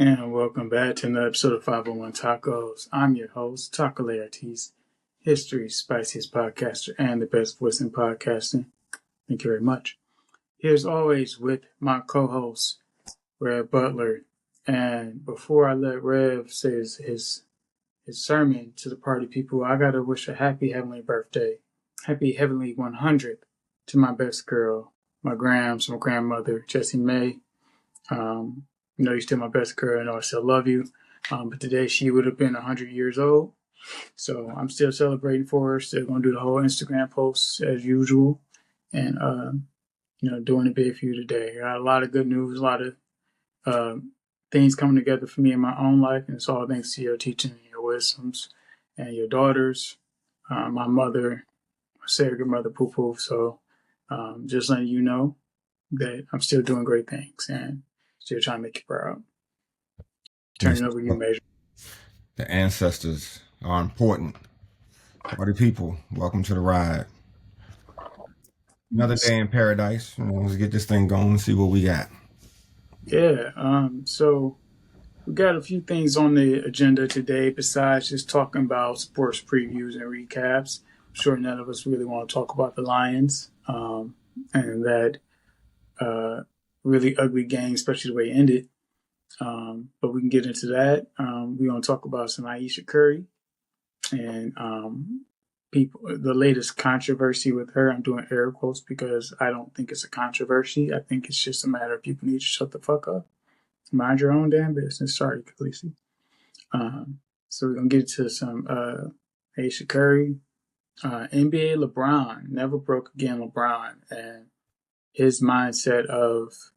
And welcome back to another episode of 501xTako's. I'm your host, Tako Artiste, history's spiciest podcaster and the best voice in podcasting. Thank you very much. Here's always with my co-host, Rev Butler. And before I let Rev say his sermon to the party people, I gotta wish a happy heavenly birthday, happy heavenly 100th to my best girl, my grandmother, Jessie May. You know, you're still my best girl. I know I still love you. But today she would have been 100 years old. So I'm still celebrating for her. Still going to do the whole Instagram posts as usual. And, doing a bit for you today. I got a lot of good news, a lot of things coming together for me in my own life. And it's all thanks to your teaching and your wisdoms and your daughters, my mother, my surrogate mother, Poo Poo. So just letting you know that I'm still doing great things and still trying to make you proud. Turn it over to you, Major. The ancestors are important. Party people, welcome to the ride. Another day in paradise. Let's get this thing going and see what we got. Yeah, so we got a few things on the agenda today besides just talking about sports previews and recaps. I'm sure none of us really want to talk about the Lions and that really ugly game, especially the way it ended. But we can get into that. We're going to talk about some Ayesha Curry and the latest controversy with her. I'm doing air quotes because I don't think it's a controversy. I think it's just a matter of people need to shut the fuck up. Mind your own damn business. Sorry, Khaleesi. So we're going to get to some Ayesha Curry. NBA LeBron, never broke again LeBron, and his mindset of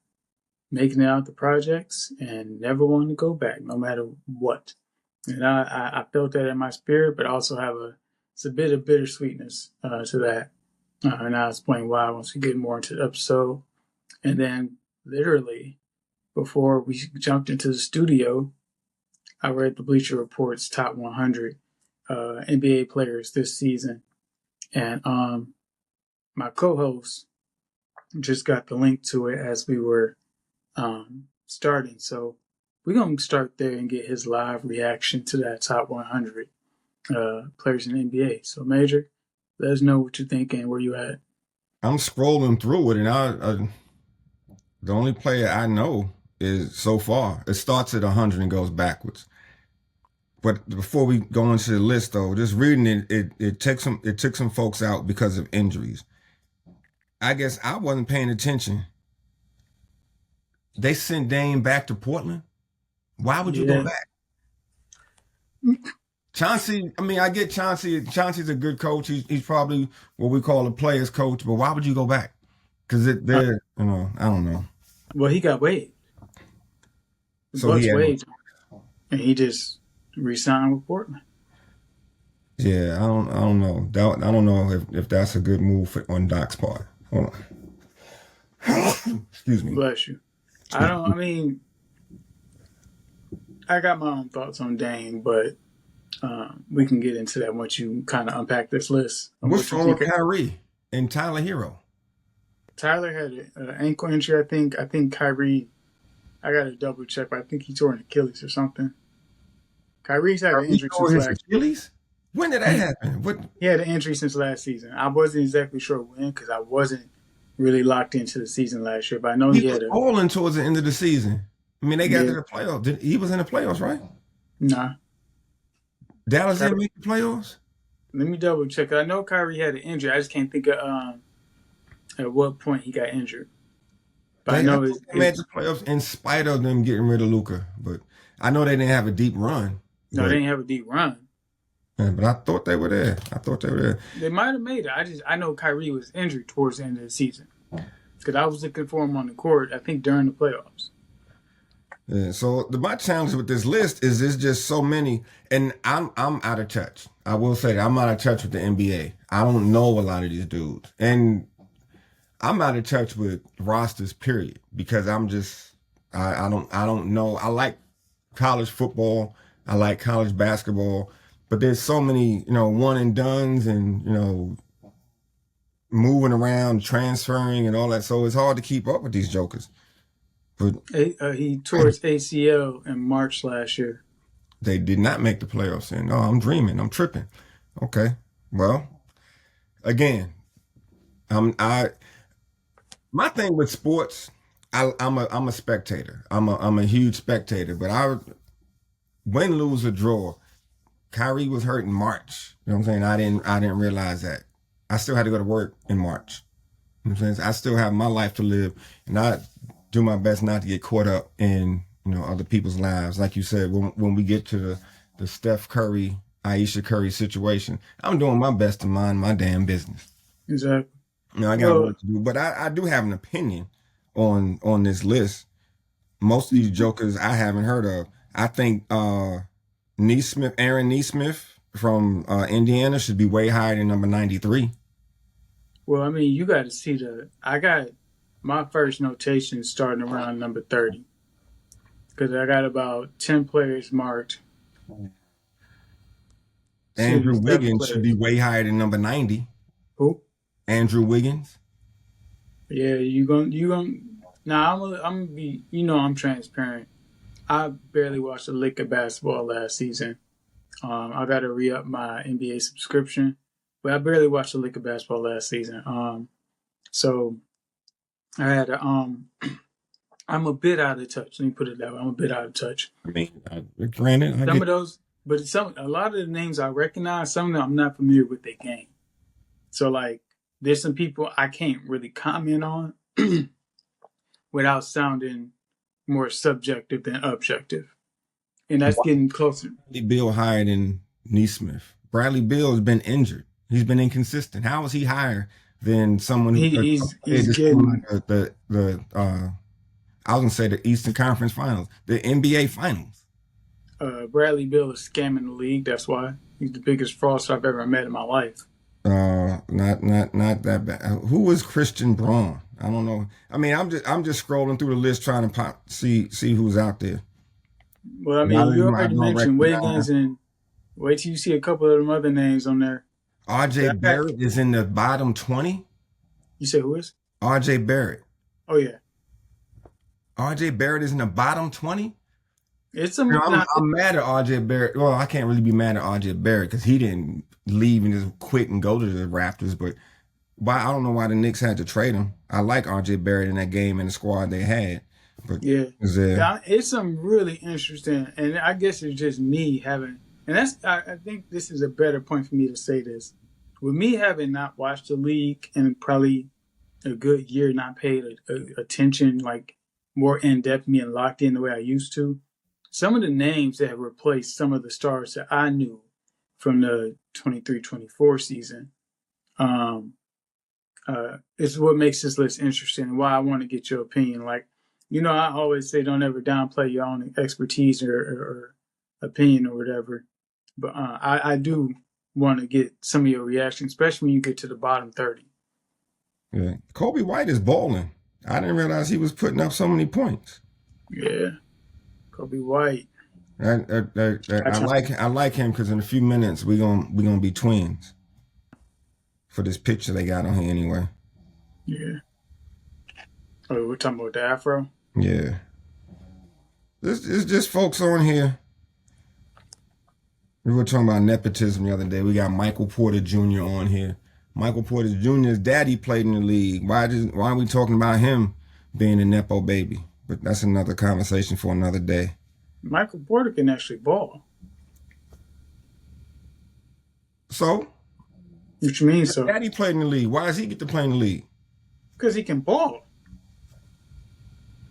making it out the projects and never wanting to go back, no matter what. And I felt that in my spirit, but also have it's a bit of bittersweetness to that. And I'll explain why once we get more into the episode. And then literally, before we jumped into the studio, I read the Bleacher Report's top 100 NBA players this season. And my co-host just got the link to it as we were starting. So we're going to start there and get his live reaction to that top 100 players in the NBA. So, Major, let us know what you're thinking, where you at. I'm scrolling through it, and the only player I know is so far. It starts at 100 and goes backwards. But before we go into the list, though, just reading it took some folks out because of injuries. I guess I wasn't paying attention. They sent Dame back to Portland. Why would you go back? Chauncey, I get Chauncey. Chauncey's a good coach. He's probably what we call a player's coach. But why would you go back? Because I don't know. Well, he got waived. So he waived, and he just re-signed with Portland. Yeah, I don't know. I don't know if that's a good move on Doc's part. Hold on. Excuse me. Bless you. I got my own thoughts on Dame, but we can get into that once you kind of unpack this list. What's wrong with Kyrie and Tyler Hero? Tyler had an ankle injury, I think. I think Kyrie, I got to double check, but I think he tore an Achilles or something. Kyrie's had an injury since last Achilles? When did that happen? He had an injury since last season. I wasn't exactly sure when because I wasn't really locked into the season last year, but I know he had balling towards the end of the season. They got to the playoffs. He was in the playoffs, right? Nah. Dallas didn't make the playoffs? Let me double check. I know Kyrie had an injury. I just can't think of at what point he got injured. But I know they made the playoffs in spite of them getting rid of Luka. But I know they didn't have a deep run. No, they didn't have a deep run. Yeah, but I thought they were there. They might have made it. I know Kyrie was injured towards the end of the season because I was looking for him on the court, I think, during the playoffs. Yeah, so my challenge with this list is there's just so many, and I'm out of touch. I will say that I'm out of touch with the NBA. I don't know a lot of these dudes, and I'm out of touch with rosters, period, because I'm just I don't know. I like college football, I like college basketball, but there's so many one and dones and moving around, transferring, and all that. So it's hard to keep up with these jokers. But He tore his ACL in March last year. they did not make the playoffs. And oh, I'm dreaming. I'm tripping. Okay. Well, again, I my thing with sports, I'm a spectator. I'm a huge spectator. But I win, lose, or draw. Kyrie was hurt in March. You know what I'm saying? I didn't realize that. I still had to go to work in March. You know what I'm saying? I still have my life to live, and I do my best not to get caught up in other people's lives. Like you said, when we get to the Steph Curry, Aisha Curry situation, I'm doing my best to mind my damn business. Exactly. I got work to do, but I do have an opinion on this list. Most of these jokers I haven't heard of. I think Aaron Neesmith from Indiana should be way higher than number 93. Well, I mean, you got to see I got my first notation starting around number 30 because I got about 10 players marked. Andrew Wiggins should be way higher than number 90. Who? Andrew Wiggins. Yeah, you gonna. Nah, I'm gonna be. I'm transparent. I barely watched a lick of basketball last season. I got to re-up my NBA subscription, but I barely watched a lick of basketball last season. So I had to. I'm a bit out of touch. Let me put it that way. I'm a bit out of touch. I mean, granted, some of those, but a lot of the names I recognize. Some of them I'm not familiar with their game. So like, there's some people I can't really comment on without sounding more subjective than objective. And that's getting closer. Bradley Beal higher than Neesmith. Bradley Beal has been injured. He's been inconsistent. How is he higher than someone who he's getting I was gonna say the Eastern Conference Finals, the NBA Finals. Bradley Beal is scamming the league. That's why he's the biggest fraudster I've ever met in my life. Not that bad. Who was Christian Braun? I don't know. I mean, I'm just scrolling through the list trying to see who's out there. Well, I mean, you already mentioned Wiggins, and wait till you see a couple of them other names on there. RJ Barrett is in the bottom 20. You say who is? RJ Barrett. Oh yeah. RJ Barrett is in the bottom 20. I'm mad at RJ Barrett. Well, I can't really be mad at RJ Barrett because he didn't leave and just quit and go to the Raptors. But I don't know why the Knicks had to trade him. I like RJ Barrett in that game and the squad they had. But yeah, it's some really interesting, and I guess it's just me having, and I think this is a better point for me to say this. With me having not watched the league and probably a good year, not paid attention like more in depth, being locked in the way I used to. Some of the names that have replaced some of the stars that I knew from the 23-24 season is what makes this list interesting and why I want to get your opinion. Like, I always say don't ever downplay your own expertise or opinion or whatever. But I do want to get some of your reaction, especially when you get to the bottom 30. Yeah. Kobe White is balling. I didn't realize he was putting up so many points. Yeah. Kobe White. I like him because in a few minutes we're gonna be twins. For this picture they got on here anyway. Yeah. Oh, we're talking about the afro? Yeah. This is just folks on here. We were talking about nepotism the other day. We got Michael Porter Jr. on here. Michael Porter Jr.'s daddy played in the league. Why are we talking about him being a nepo baby? But that's another conversation for another day. Michael Porter can actually ball. So? What you mean, so? Daddy played in the league. Why does he get to play in the league? Because he can ball.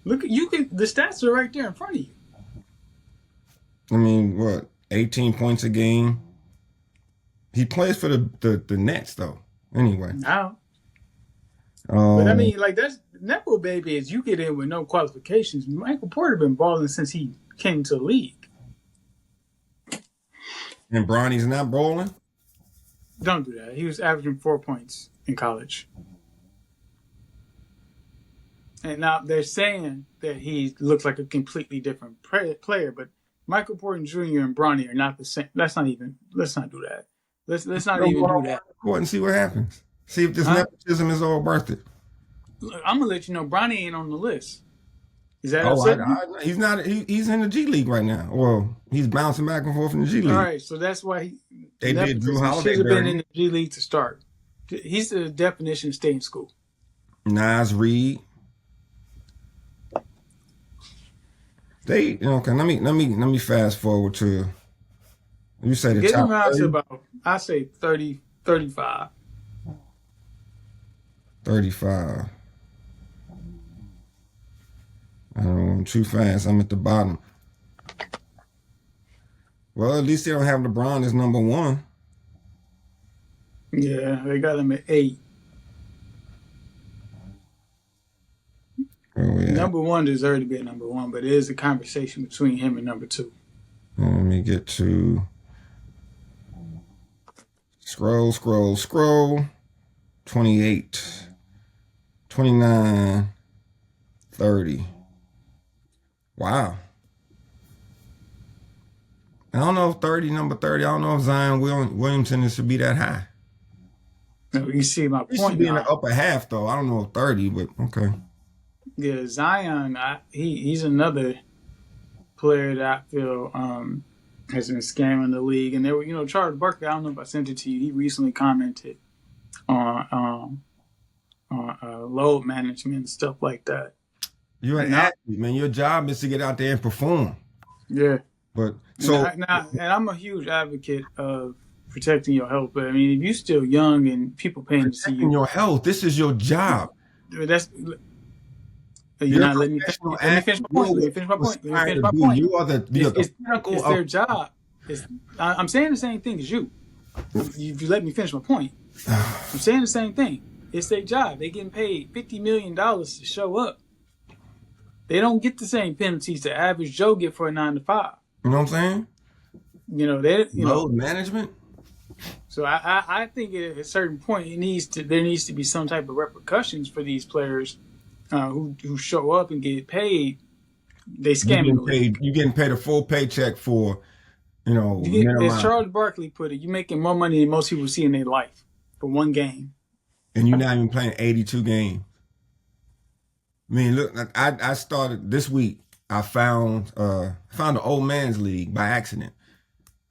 Look, the stats are right there in front of you. I mean, what? 18 points a game. He plays for the Nets though. Anyway. Now. But I mean, like that's nepo baby is you get in with no qualifications. Michael Porter been balling since he came to the league. And Bronny's not balling? Don't do that. He was averaging 4 points in college. And now they're saying that he looks like a completely different player, but Michael Porter Jr. and Bronny are not the same. Let's not do that. Let's not even do that. Go and see what happens. See if this nepotism is all worth it. Look, I'm gonna let you know Bronny ain't on the list. Is that Oh, upsetting you? he's not. He's in the G League right now. Well, he's bouncing back and forth in the G All League. right, so that's why They did Drew nepotism Holiday should have been dirty. in the G League to start. He's the definition of stay in school. Nas Reed. They okay. Let me fast forward to. You say the Get him top around to 30? about, I say 30, 35. 35. I don't know, I'm too fast. I'm at the bottom. Well, at least they don't have LeBron as number one. Yeah, they got him at 8. Oh, yeah. Number 1 deserves to be at number 1, but it is a conversation between him and number 2. Let me get to scroll. 28, 29, 30. Wow. I don't know if number 30, I don't know if Zion Williamson is to be that high. No, you see my He point should be in now. the upper half, though. I don't know if 30, but okay. Yeah, Zion, he's another player that I feel has been scamming the league. And there were, Charles Barkley, I don't know if I sent it to you. He recently commented on load management and stuff like that. You're an athlete, man. Your job is to get out there and perform. Yeah. But so and I'm a huge advocate of protecting your health. But I mean, if you're still young and people paying to see you, your health, this is your job. That's you're not letting me finish my point. Let me finish my point. You are the it's their job. I'm saying the same thing as you. If you let me finish my point, I'm saying the same thing. It's their job. They're getting paid $50 million to show up. They don't get the same penalties the average Joe get for a 9 to 5. You know what I'm saying? Load management. So I think at a certain point there needs to be some type of repercussions for these players who show up and get paid. They scamming. You getting paid a full paycheck for, as Charles Barkley put it, you're making more money than most people see in their life for one game. And you're not even playing 82 games. I mean, look, I started this week. I found an old man's league by accident.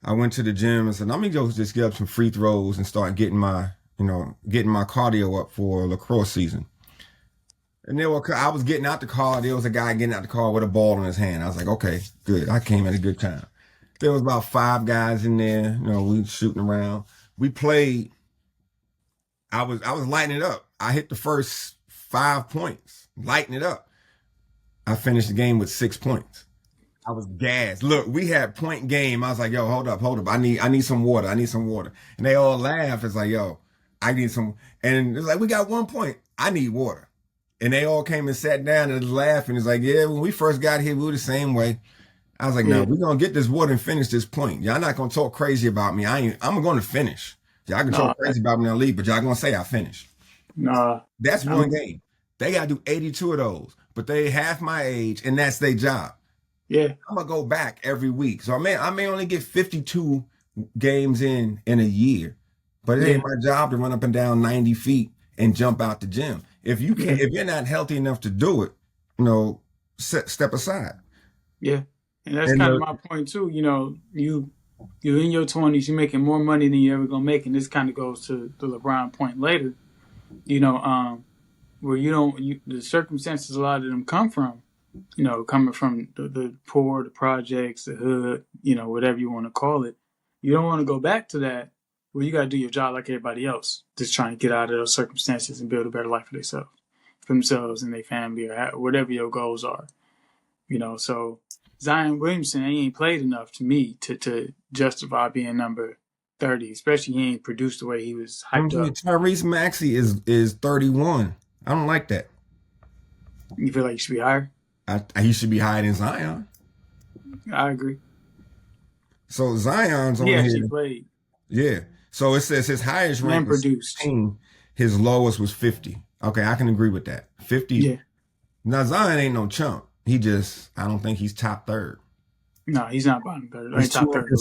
I went to the gym and said, let me just get up some free throws and start getting my cardio up for lacrosse season. And I was getting out the car. There was a guy getting out the car with a ball in his hand. I was like, okay, good. I came at a good time. There was about 5 guys in there. We were shooting around. We played. I was lighting it up. I hit the first 5 points, lighting it up. I finished the game with 6 points. I was gassed. Look, we had point game. I was like, yo, hold up. I need some water. And they all laughed. It's like, yo, I need some. And it's like, we got 1 point. I need water. And they all came and sat down and laughed. And it's like, yeah, when we first got here, we were the same way. I was like, no, we're going to get this water and finish this point. Y'all not going to talk crazy about me. I'm going to finish. Y'all can talk crazy about me and leave, but y'all going to say I finished. Nah. That's one game. They got to do 82 of those, but they half my age, and that's their job. Yeah. I'm going to go back every week. So I may only get 52 games in a year, but it ain't my job to run up and down 90 feet and jump out the gym. If you're not healthy enough to do it, step aside. Yeah. And that's kind of my point too. You're in your 20s, you're making more money than you're ever going to make. And this kind of goes to the LeBron point later, where the circumstances a lot of them come from, coming from the poor, the projects, the hood, whatever you want to call it. You don't want to go back to that where you got to do your job like everybody else, just trying to get out of those circumstances and build a better life for themselves and their family or whatever your goals are. So Zion Williamson, he ain't played enough to me to justify being number 30, especially he ain't produced the way he was hyped up. Tyrese Maxey is 31. I don't like that. You feel like he should be higher? He should be higher than Zion. I agree. So Zion's on here. He actually played. Yeah. So it says his highest rank was produced. 16. His lowest was 50. Okay, I can agree with that. 50. Yeah. Now Zion ain't no chump. I don't think he's top third. No, he's not bottom third. He's top third.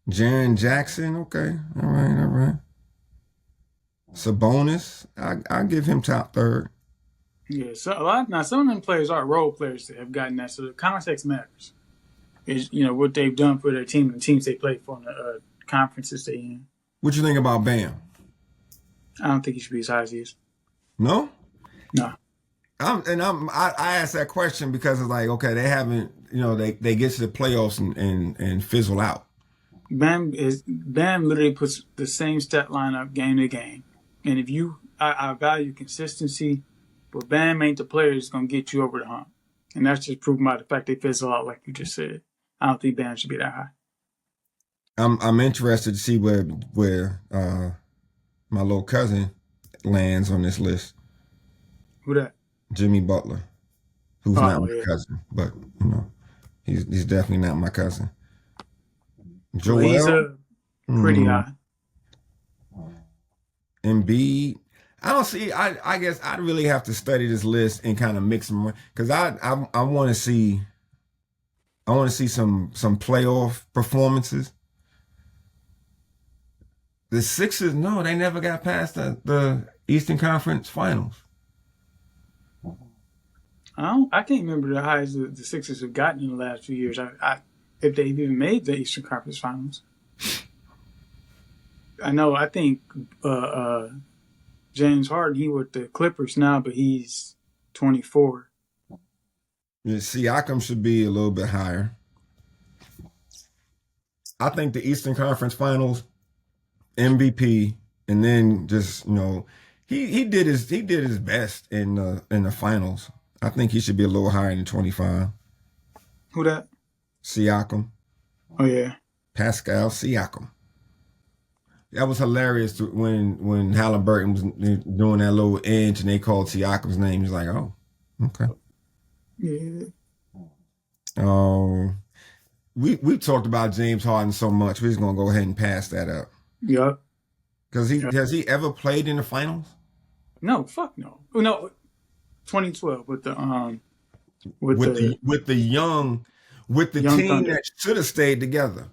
Jaren Jackson, okay. All right. Sabonis, I give him top third. Yeah, so some of them players are role players that have gotten that. So the context matters. Is what they've done for their team and the teams they play for and the conferences they in. What you think about Bam? I don't think he should be as high as he is. No? No. I asked that question because it's like, okay, they haven't, they get to the playoffs and fizzle out. Bam literally puts the same stat line up game to game. And if I value consistency, but Bam ain't the player that's gonna get you over the hump. And that's just proven by the fact they fizzle out like you just said. I don't think Bam should be that high. I'm interested to see where my little cousin lands on this list. Who that? Jimmy Butler, who's not my cousin, but he's definitely not my cousin. Joel, well, he's pretty high. Embiid, I don't see. I guess I'd really have to study this list and kind of mix them because I want to see. I want to see some playoff performances. The Sixers, no, they never got past the Eastern Conference Finals. I can't remember the highs the Sixers have gotten in the last few years. If they've even made the Eastern Conference Finals. I know. I think James Harden, he with the Clippers now, but he's 24. Yeah, Siakam should be a little bit higher. I think the Eastern Conference Finals, MVP, and then just he did his best in the finals. I think he should be a little higher than 25. Who that? Siakam. Oh yeah, Pascal Siakam. That was hilarious when Halliburton was doing that little inch and they called Siakam's name. He's like, oh, okay. Yeah. We talked about James Harden so much. We're just gonna go ahead and pass that up. Yep. Because has he ever played in the finals? No, fuck no. No, 2012 with the young team Thunder. That should have stayed together.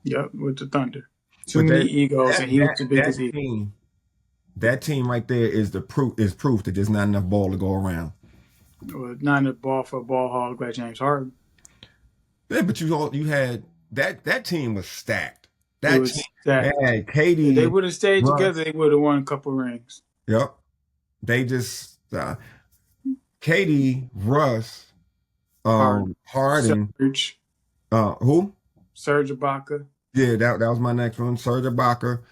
Yep, with the Thunder. Too many egos, and he was the biggest ego. That team right there is proof that there's not enough ball to go around. Well, not enough ball for a ball hog like James Harden. Yeah, but you had that team was stacked. That team stacked. Had KD. If they would have stayed together, they would have won a couple rings. Yep. They just KD, Russ, Harden, Serge. Who? Serge Ibaka. Yeah, that was my next one. Serge Ibaka.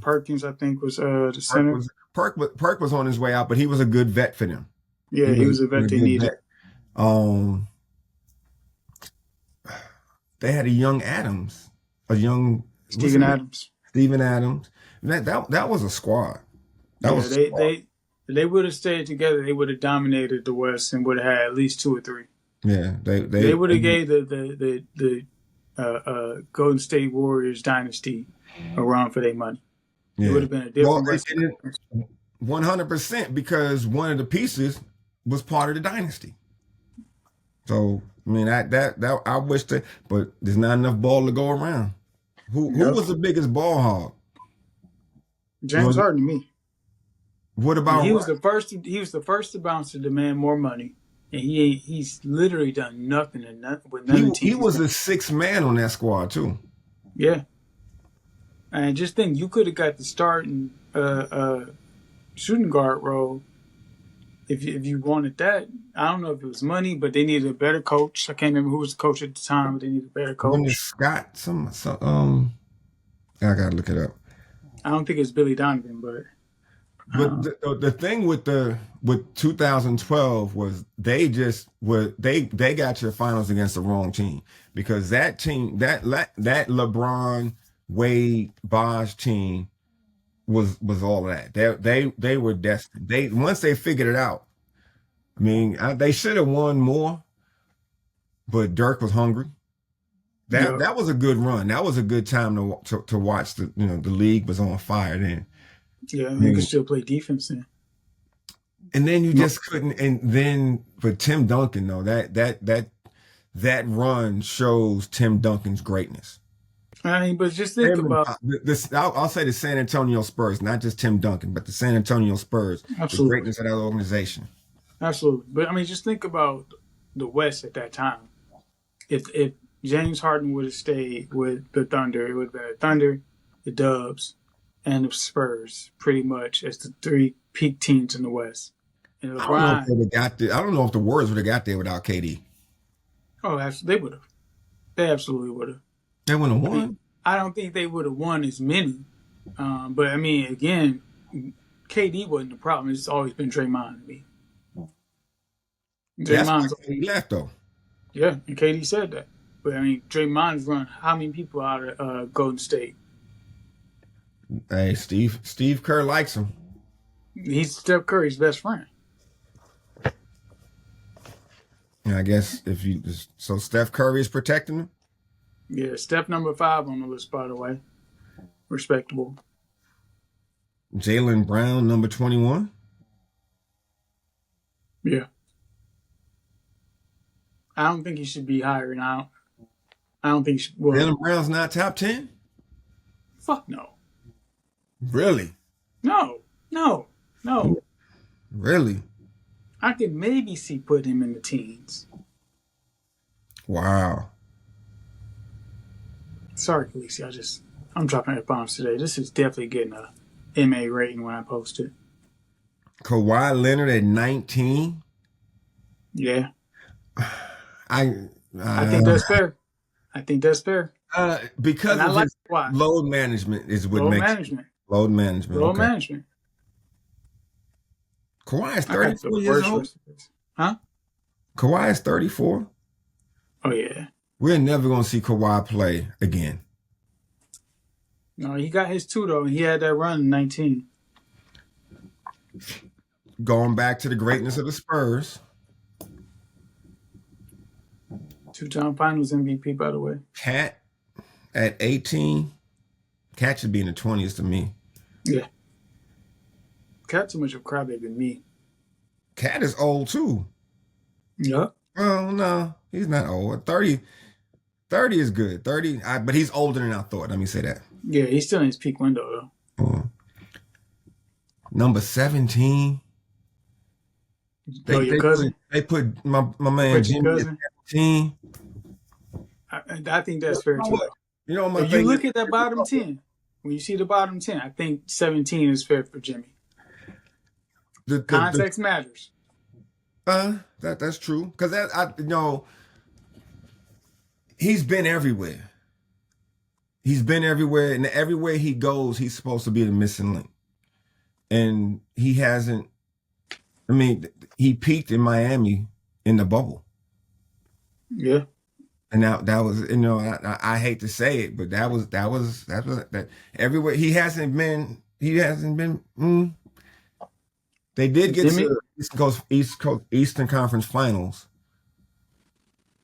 Perkins, I think, was the center. Perk was on his way out, but he was a good vet for them. Yeah, he was a vet they needed. They had a young Adams, Steven Adams. Steven Adams. That was a squad. They would have stayed together. They would have dominated the West and would have had at least 2 or 3. Yeah, they would have gave the Golden State Warriors dynasty a run for their money. Yeah. It would have been a different 100% because one of the pieces was part of the dynasty. So I mean that I wish that, but there's not enough ball to go around. Who was the biggest ball hog? James Harden to me. What about he was the first? He was the first to bounce to demand more money, and he's literally done nothing with none of the teams. He was the 6th man on that squad too. Yeah, and just think, you could have got the starting shooting guard role if you wanted that. I don't know if it was money, but they needed a better coach. I can't remember who was the coach at the time, but they needed a better coach. When Scott, I gotta look it up. I don't think it's Billy Donovan, but the thing with 2012 was they got to the finals against the wrong team, because that team, that LeBron, Wade, Bosh team was all of that. They were destined. Once they figured it out, I mean, they should have won more, but Dirk was hungry. That was a good run. That was a good time to watch. The league was on fire then. Yeah, you could still play defense then. And then you just couldn't. And then for Tim Duncan, though, that run shows Tim Duncan's greatness. I mean, but just think about This, I'll say the San Antonio Spurs, not just Tim Duncan, but the San Antonio Spurs, the absolutely, greatness of that organization. absolutely. But I mean, just think about the West at that time. If James Harden would have stayed with the Thunder, it would have been the Thunder, the Dubs, and the Spurs, pretty much as the three peak teams in the West. And I don't know if LeBron, they would have got there. I don't know if the Warriors would have got there without KD. oh, they would have. They absolutely would have. They wouldn't have I mean, won. I don't think they would have won as many. But I mean, again, KD wasn't the problem. It's always been Draymond to me. That's why Draymond's, KD left though. yeah, and KD said that. But I mean, Draymond's run how many people out of Golden State? Hey, Steve Kerr likes him. He's Steph Curry's best friend. And I guess so Steph Curry is protecting him. Yeah, Steph number 5 on the list, by the way. Respectable. Jaylen Brown, number 21. Yeah. I don't think he should be higher now. I don't think he should. Well, Jaylen Brown's not top 10? fuck no. Really? No. Really? I could maybe see put him in the teens. Wow. Sorry, Khaleesi. I'm dropping F-bombs today. This is definitely getting a MA rating when I post it. Kawhi Leonard at 19. Yeah. I think that's fair. Because and of his load management is what makes load management. Load management. Kawhi is 34 years old. Huh? Kawhi is 34. Oh yeah. We're never gonna see Kawhi play again. No, he got his 2 though, and he had that run in 19. Going back to the greatness of the Spurs. 2-time Finals MVP, by the way. Cat at 18. Cat should be in the 20s to me. Yeah. Cat too much of a crybaby than me. Cat is old too. Yeah. Well, no, he's not old. 30 is good. 30, but he's older than I thought. Let me say that. Yeah, he's still in his peak window though. Number 17. Your cousin? They put my man Jimmy at 17. I think that's fair too. You know, if you look at that bottom 10, when you see the bottom 10, I think 17 is fair for Jimmy. Context matters. That's true. Because he's been everywhere. He's been everywhere, and everywhere he goes, he's supposed to be the missing link. And he hasn't. I mean, he peaked in Miami in the bubble. Yeah. And that was, I hate to say it, but that was everywhere he hasn't been. They did get to the Eastern Conference Finals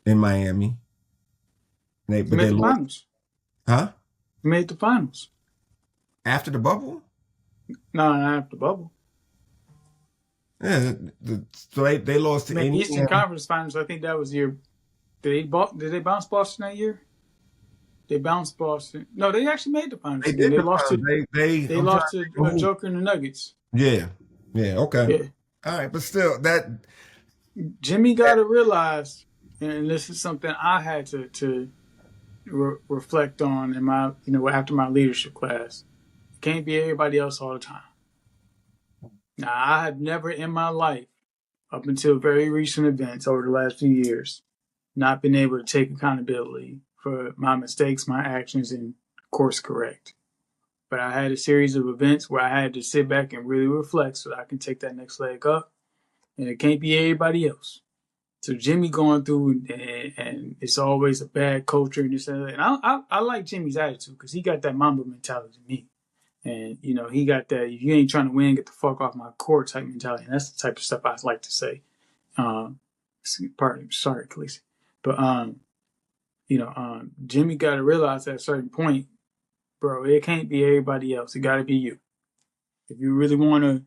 in Miami. But they made the finals. Huh? Made the finals. After the bubble? No, not after the bubble. Yeah, so they lost to Indiana. Eastern Conference Finals. I think that was the year. Did they bounce Boston that year? They bounced Boston. No, they actually made the finals. They lost to Joker and the Nuggets. Yeah. Okay. Yeah. All right, but still, that Jimmy got to realize, and this is something I had to reflect on in my, after my leadership class. Can't be everybody else all the time. Now, I have never in my life, up until very recent events over the last few years, not been able to take accountability for my mistakes, my actions, and course correct. But I had a series of events where I had to sit back and really reflect so that I can take that next leg up. And it can't be everybody else. So Jimmy going through, and it's always a bad culture and this and that. And I like Jimmy's attitude because he got that Mamba mentality to me. And, he got that, if you ain't trying to win, get the fuck off my court type mentality. And that's the type of stuff I like to say. Sorry, Khaleesi. But, Jimmy got to realize at a certain point, bro, it can't be everybody else. It got to be you. If you really want to,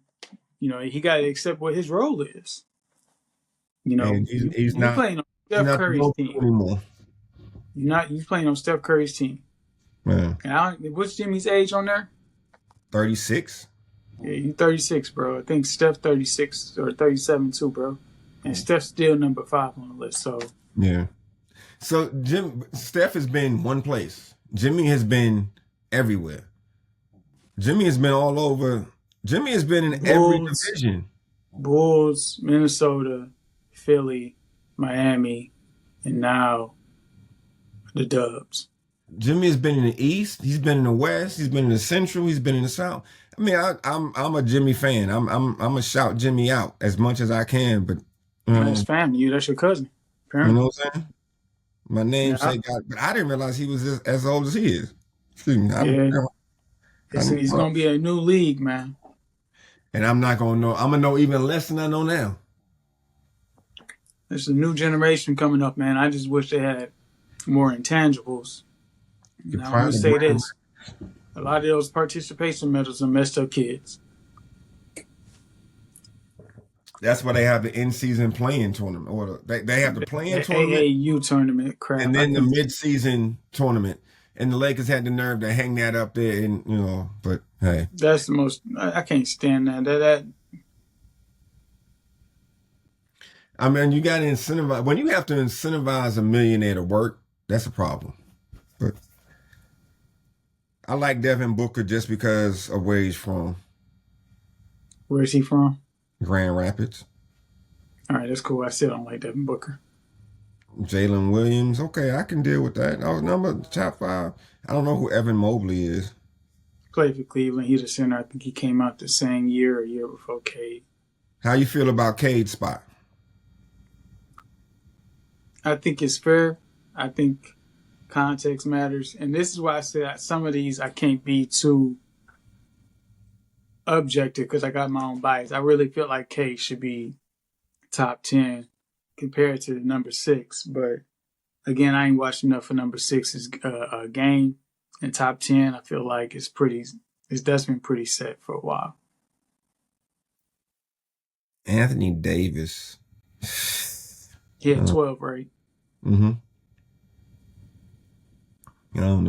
he got to accept what his role is. He's not playing on Steph Curry's team anymore. He's playing on Steph Curry's team. Man, And what's Jimmy's age on there? 36. Yeah, you 36, bro. I think Steph 36 or 37 too, bro. And Steph's still number 5 on the list. So Yeah. So Steph has been one place. Jimmy has been everywhere. Jimmy has been all over. Jimmy has been in every division. Bulls, Minnesota, Philly, Miami, and now the Dubs. Jimmy has been in the East. He's been in the West. He's been in the Central. He's been in the South. I mean, I'm a Jimmy fan. I'm gonna shout Jimmy out as much as I can. But That's family. That's your cousin. you Apparently. know what I'm saying? My namesake guy, but I didn't realize he was as old as he is. Excuse me. It's gonna be a new league, man. And I'm not gonna know. I'm gonna know even less than I know now. There's a new generation coming up, man. I just wish they had more intangibles. Now, I'm gonna say this: a lot of those participation medals are messed up kids. That's why they have the in-season playing tournament, or they have the playing tournament, AAU tournament crap, and then the mid-season tournament. And the Lakers had the nerve to hang that up there, and but hey, that's the most. I can't stand that. That I mean, you got to incentivize. When you have to incentivize a millionaire to work, that's a problem. But I like Devin Booker just because of where he's from. Where is he from? Grand Rapids. All right, that's cool. I still don't like Devin Booker. Jalen Williams. Okay, I can deal with that. I was number top 5. I don't know who Evan Mobley is. Played for Cleveland. He's a center. I think he came out the same year or year before Cade. How you feel about Cade's spot? I think it's fair. I think context matters. And this is why I said some of these I can't be too objective because I got my own bias. I really feel like Cade should be top 10 compared to number 6. But again, I ain't watched enough for number 6's game. And top 10, I feel like that's been pretty set for a while. Anthony Davis. He had 12, right? Mm-hmm. I don't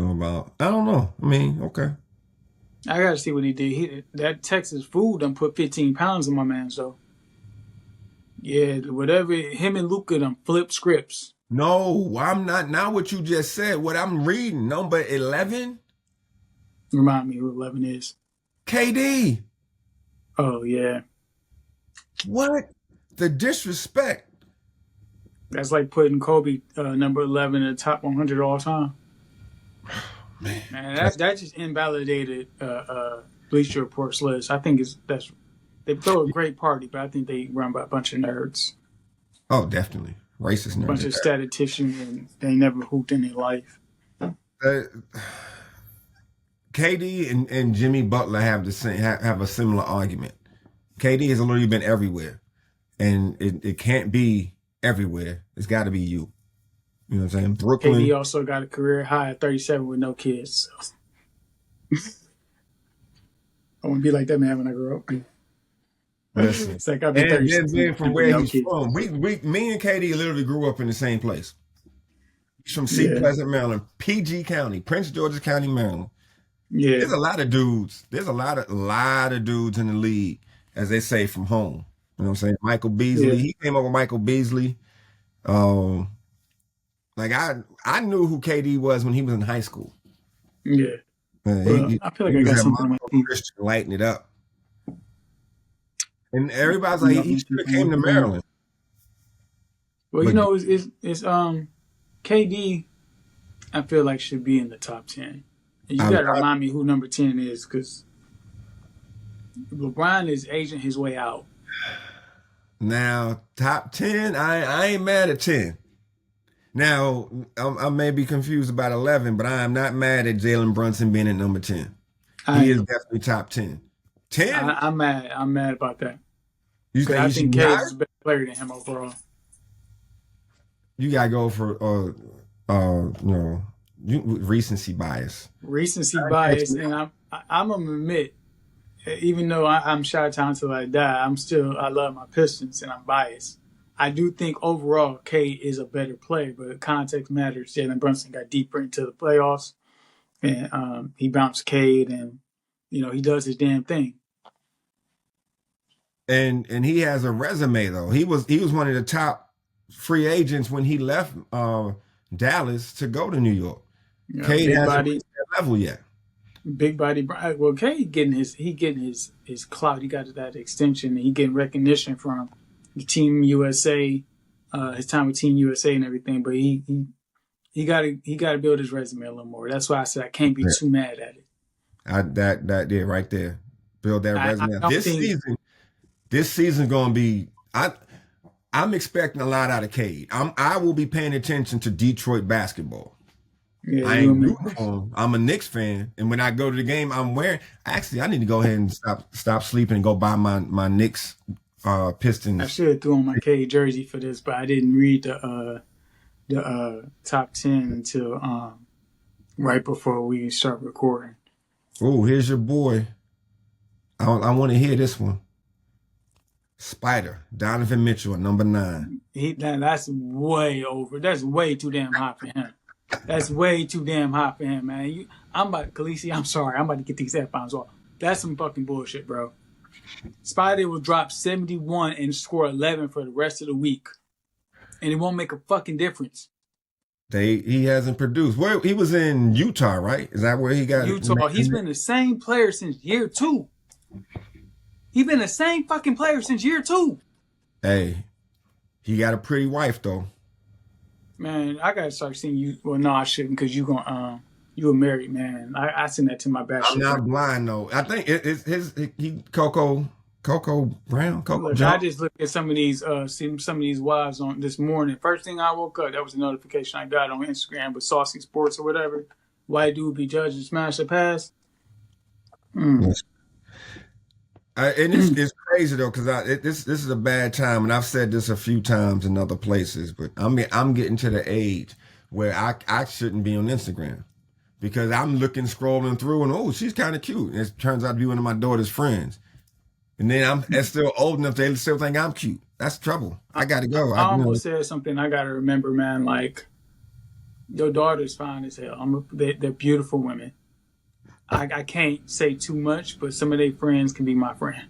know. I mean, okay. I got to see what he did. That Texas food done put 15 pounds in my man, so. Yeah, whatever. Him and Luka done flip scripts. No, I'm not what you just said. What I'm reading, number 11. Remind me who 11 is. KD. Oh, yeah. What? The disrespect. That's like putting Kobe number 11 in the top 100 all time. Man, that just invalidated Bleacher Report's list. I think they throw a great party, but I think they run by a bunch of nerds. Oh, definitely. Racist nerds. A bunch of statisticians, and they never hooped in their life. KD and Jimmy Butler have a similar argument. KD has literally been everywhere, and it can't be everywhere. It's got to be you. You know what I'm saying? Brooklyn. KD also got a career high at 37 with no kids. So. I want to be like that man when I grow up. Listen, it's like I'll be 37 from where he's from. Me and KD literally grew up in the same place. He's from Pleasant, Maryland, PG County, Prince George's County, Maryland. Yeah, there's a lot of dudes. There's a lot of dudes in the league, as they say, from home. You know what I'm saying? Michael Beasley. He came up with Michael Beasley. Like I knew who KD was when he was in high school. Yeah. I feel like I got something like Christian lighting it up. And everybody's like, he should have came to Maryland. Well, it's KD, I feel like should be in the top 10. And you got to remind me who number 10 is, because LeBron is aging his way out. Now, top 10, I ain't mad at 10. Now, I may be confused about 11, but I am not mad at Jalen Brunson being at number 10. He is definitely top 10. 10? I'm mad about that. I think Cade is a better player than him overall. You got to go for, recency bias. Recency bias, and I'm going to admit, even though I'm Chi-Town till I die, I love my Pistons, and I'm biased. I do think overall Cade is a better player, but context matters. Jalen Brunson got deeper into the playoffs, and he bounced Cade, and he does his damn thing. And he has a resume though. He was one of the top free agents when he left Dallas to go to New York. Cade hasn't reached that level yet. Big body. Well, Cade getting his clout. He got that extension, and he getting recognition from the Team USA, his time with Team USA and everything. But he got to build his resume a little more. That's why I said I can't be too mad at it. That did right there. Build that resume. This season gonna be. I'm expecting a lot out of Cade. I will be paying attention to Detroit basketball. Yeah, I ain't rooting for him. I'm a Knicks fan, and when I go to the game, I'm wearing. Actually, I need to go ahead and stop sleeping and go buy my Knicks Pistons. I should have threw on my Cade jersey for this, but I didn't read the top 10 until right before we start recording. Oh, here's your boy. I want to hear this one. Spider, Donovan Mitchell at number 9. That's way over. That's way too damn high for him. That's way too damn high for him, man. Khaleesi, I'm sorry. I'm about to get these F-bombs off. That's some fucking bullshit, bro. Spider will drop 71 and score 11 for the rest of the week. And it won't make a fucking difference. He hasn't produced. Where he was in Utah, right? Is that where he got Utah? He's been the same player since year 2. He's been the same fucking player since year 2. Hey, he got a pretty wife though. Man, I gotta start seeing you. Well, no, I shouldn't, because you were married, man. I send that to my back. I'm not blind though. I think Coco Brown. Look, I just looked at some of these wives on this morning. First thing I woke up, that was a notification I got on Instagram with Saucy Sports or whatever. White dude be judged and smash a pass. Yes. And it's crazy though, because this is a bad time, and I've said this a few times in other places, but I'm getting to the age where I shouldn't be on Instagram, because I'm scrolling through, and she's kind of cute, and it turns out to be one of my daughter's friends, and then I'm still old enough they still think I'm cute. That's trouble. I gotta go. I almost said something I gotta remember, man. Like, your daughter's fine as hell. They're beautiful women. I can't say too much, but some of their friends can be my friend.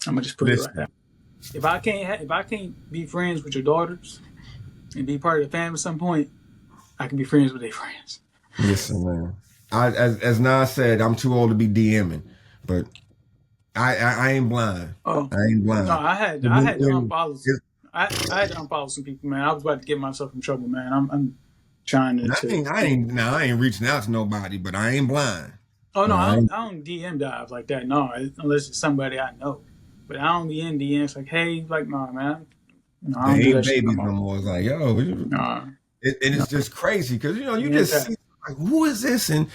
I'm gonna just put it like that. If I can't be friends with your daughters and be part of the family at some point, I can be friends with their friends. Listen, man. As Nas said, I'm too old to be DMing, but I ain't blind. Oh, I ain't blind. No, I had to unfollow. I had to unfollow some people, man. I was about to get myself in trouble, man. I'm trying to. I ain't reaching out to nobody, but I ain't blind. Oh no, I don't DM dive like that. No, unless it's somebody I know. But I don't be in DMs like, hey, like, nah, man. No, I don't do that shit no more. It's like, yo, and it's just crazy because you just see like, who is this? And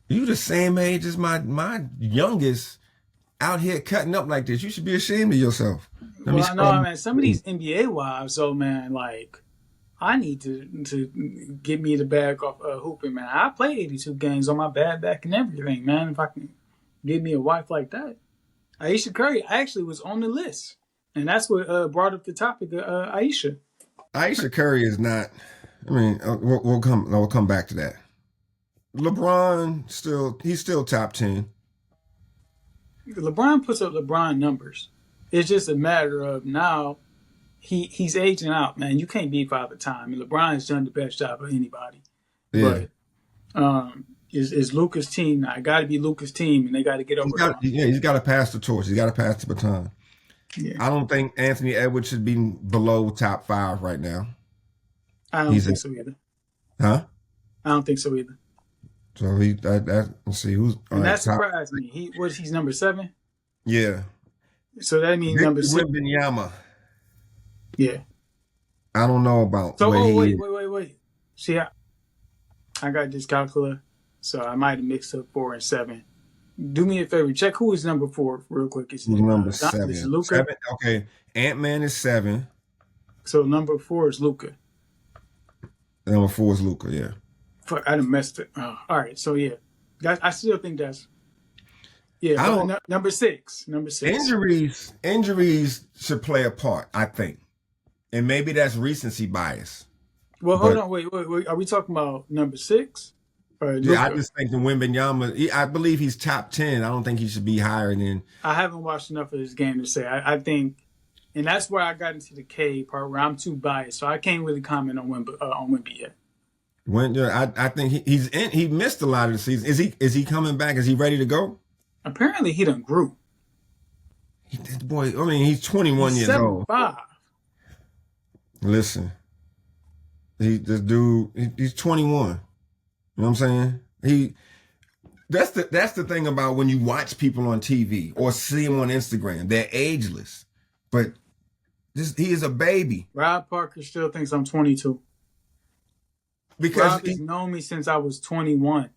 you the same age as my youngest out here cutting up like this. You should be ashamed of yourself. Well, I know, man. Some of these NBA wives, though, man, like, I need to get me the bag off hooping, man. I play 82 games on my bad back and everything, man. If I can get me a wife like that. Ayesha Curry actually was on the list. And that's what brought up the topic of Ayesha. Ayesha Curry is not, I mean, we'll come back to that. LeBron, he's still top 10. LeBron puts up LeBron numbers. It's just a matter of now, he's aging out, man. You can't beat Father Time. And LeBron's done the best job of anybody. Yeah. But is Luka's team now? It got to be Luka's team, and they got to get over it. He's got to pass the torch. He's got to pass the baton. Yeah. I don't think Anthony Edwards should be below top 5 right now. I don't think so either. Huh? I don't think so either. So let's see who's. And that surprised me. He's number 7? Yeah. So that means number 6. Wembanyama. Yeah. I don't know about. So wait. See, I got this calculator, so I might have mixed up 4 and 7. Do me a favor, check who is number 4 real quick. It's number 7. It's Luka. 7. Okay, Ant-Man is 7. So number 4 is Luka. Number 4 is Luka. Yeah. Fuck, I done messed it. Oh, all right, so yeah, I still think that's. Yeah, number 6. Number 6. Injuries should play a part, I think, and maybe that's recency bias. Well, hold on, wait. Are we talking about number 6 Yeah, I Luka. just think the Wembanyama, I believe he's top 10. I don't think he should be higher than. I haven't watched enough of this game to say. I think, and that's where I got into the K part where I'm too biased, so I can't really comment on Wemby yet. I think he missed a lot of the season. Is he coming back? Is he ready to go? Apparently, he done grew. Boy, I mean, he's 21 years old. 7'5". Listen, this dude, he's 21. You know what I'm saying? That's the thing about when you watch people on TV or see them on Instagram. They're ageless, but he is a baby. Rob Parker still thinks I'm 22. Because Rob has known me since I was 21.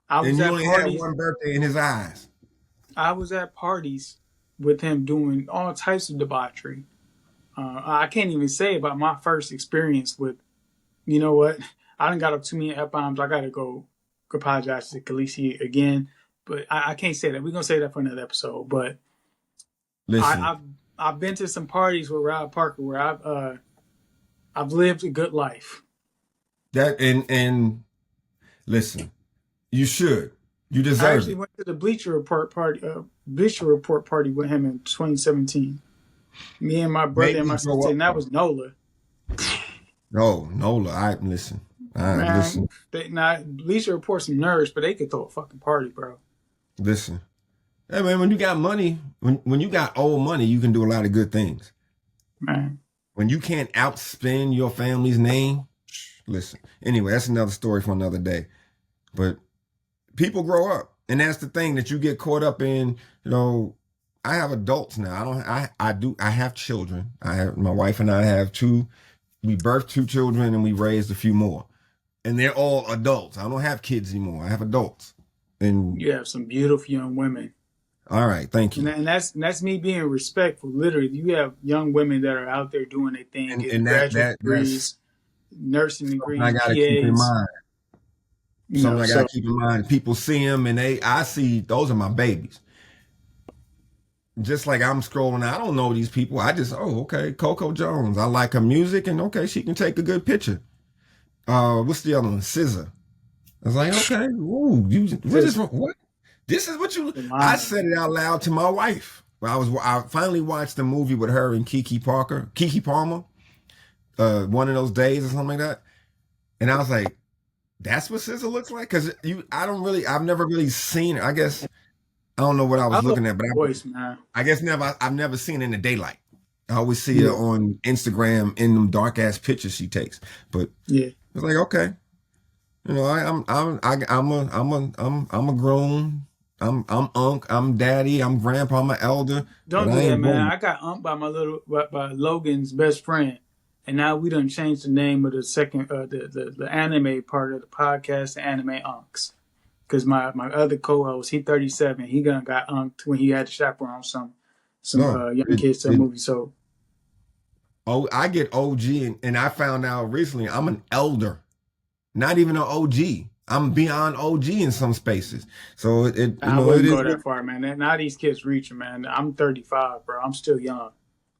And you only had one birthday in his eyes. I was at parties with him doing all types of debauchery. I can't even say about my first experience with, you know what? I done got up too many F-bombs. I got to go apologize to Khaleesi again. But I can't say that. We're going to say that for another episode. But listen, I've been to some parties with Rob Parker where I've lived a good life. That and listen, you should. You deserve it. I actually went to the Bleacher Report party with him in 2017. Me and my brother and my sister, and that was Nola. No, Nola. Listen. Listen. Bleacher Report some nerds, but they could throw a fucking party, bro. Listen. Hey man, when you got money, when you got old money, you can do a lot of good things. Man. When you can't outspend your family's name, listen. Anyway, that's another story for another day. But people grow up, and that's the thing that you get caught up in. You know, I have adults now. I have children. My wife and I have two. We birthed two children and we raised a few more, and they're all adults. I don't have kids anymore. I have adults. And you have some beautiful young women. All right, thank you. And that's me being respectful. Literally, you have young women that are out there doing their thing, getting graduate degrees, nursing degrees, I gotta PAs. keep in mind. Something I gotta keep in mind. People see them, and I see those are my babies. Just like I'm scrolling, I don't know these people. I just, okay, Coco Jones. I like her music, and okay, she can take a good picture. What's the other one? SZA. I was like, okay, ooh, what? This is what you. I said it out loud to my wife. I finally watched the movie with her and Kiki Palmer, one of those days or something like that, and I was like, that's what SZA looks like? Because I've never really seen her. I guess I don't know what I was looking at, but I've never seen her in the daylight. I always see her on Instagram in them dark ass pictures she takes. But yeah, it's like, okay, you know, I'm a grown. I'm unc. I'm daddy. I'm grandpa. I'm an elder. Don't do that, man. I got umped by Logan's best friend. And now we done changed the name of the second, the anime part of the podcast, the Anime Unks. Because my other co-host, he 37, he got unked when he had to chaperone some young kids to a movie. So, I get OG, and I found out recently I'm an elder, not even an OG. I'm beyond OG in some spaces. So I wouldn't go that far, man. Now these kids reaching, man. I'm 35, bro. I'm still young.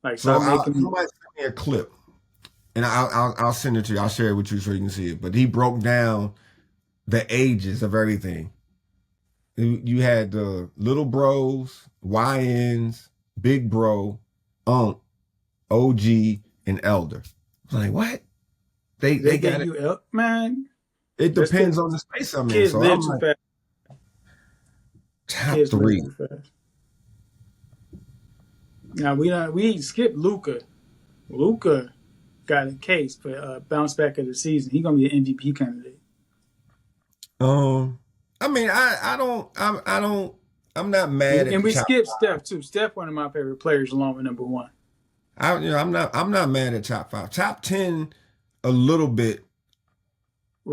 Like, somebody sent me a clip. And I'll send it to you. I'll share it with you so you can see it. But he broke down the ages of everything. You had the little bros, YNs, big bro, OG, and elder. I was like, what? They got you man. It depends on the space I'm in. Kids so live I'm too like, fast. Top 3. Now we skipped Luka. Luka got a case for bounce back of the season. He's gonna be an MVP candidate. I mean, I'm not mad at. And we skipped Steph too. Steph, one of my favorite players, along with number 1. I'm not mad at top 5, top 10, a little bit.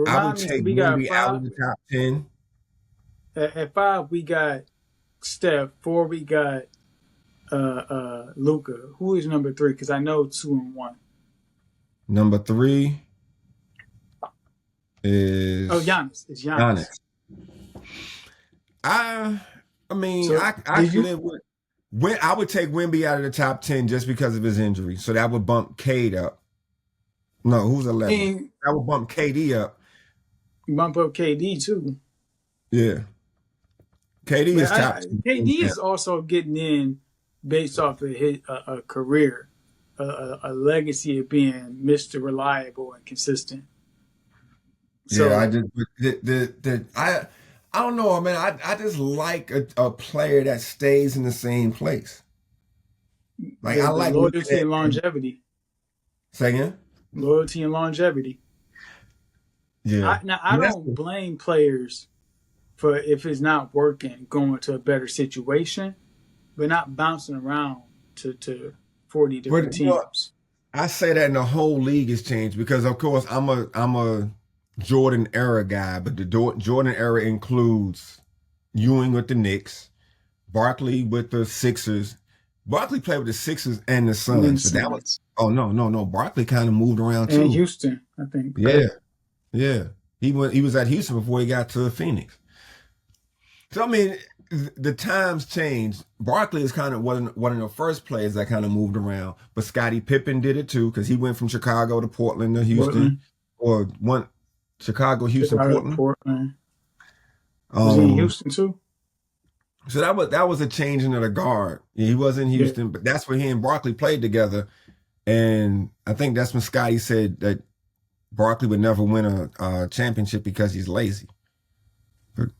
I would take maybe out of the top 10. At 5, we got Steph. 4, we got Luka. Who is number 3? Because I know 2 and 1. Number 3 is Giannis. It's Giannis. I mean, so I would take Wemby out of the top 10 just because of his injury. So that would bump Cade up. No, who's 11? That would bump KD up. bump up KD too. Yeah. KD But is top KD 2. is also getting in based off of his a career, a legacy of being Mr. Reliable and consistent. Yeah, I So just I don't know, man. I just like a player that stays in the same place. Like I the like looking loyalty at and longevity, say again? loyalty and longevity. Yeah. I don't blame players for if it's not working, going to a better situation, but not bouncing around to 40 But different teams. I say that in the whole league has changed because of course I'm a Jordan era guy, but the Jordan era includes Ewing with the Knicks, Barkley with the Sixers. Barkley played with the Sixers and the And then Suns, but that was Suns. no. Barkley kind of moved around And too. Houston, I think. Yeah, yeah. He was at Houston before he got to Phoenix. So I mean, the times changed. Barkley is kind of one of the first players that kind of moved around, but Scottie Pippen did it too because he went from Chicago to Portland to Houston, Portland, or one Chicago, Houston, Chicago, Portland. Portland. Was he in Um, Houston too? so that was a changing of the guard. He was in Yeah. Houston, but that's where he and Barkley played together, and I think that's when Scottie said that Barkley would never win a championship because he's lazy. But,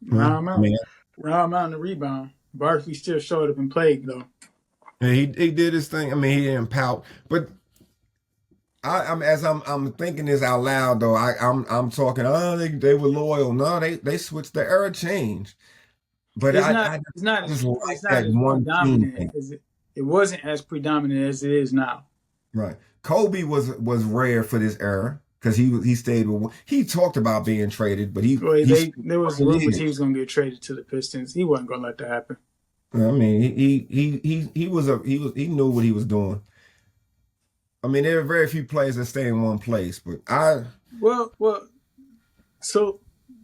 Round I out. mean, Round out in the rebound. Barkley still showed up and played though. and he did his thing. I mean, he didn't pout, but I'm thinking this out loud though. I'm talking. Oh, they were loyal. No, they switched. The era changed. But It's I not just as like that as one team predominant thing. as it wasn't as predominant as it is now. Right. Kobe was rare for this era because he stayed with. He talked about being traded, but Well, he there was 20 rumors he was years. gonna get traded to the Pistons. He wasn't gonna let that happen. I mean, he knew what he was doing. I mean, there are very few players that stay in one place, but Well, so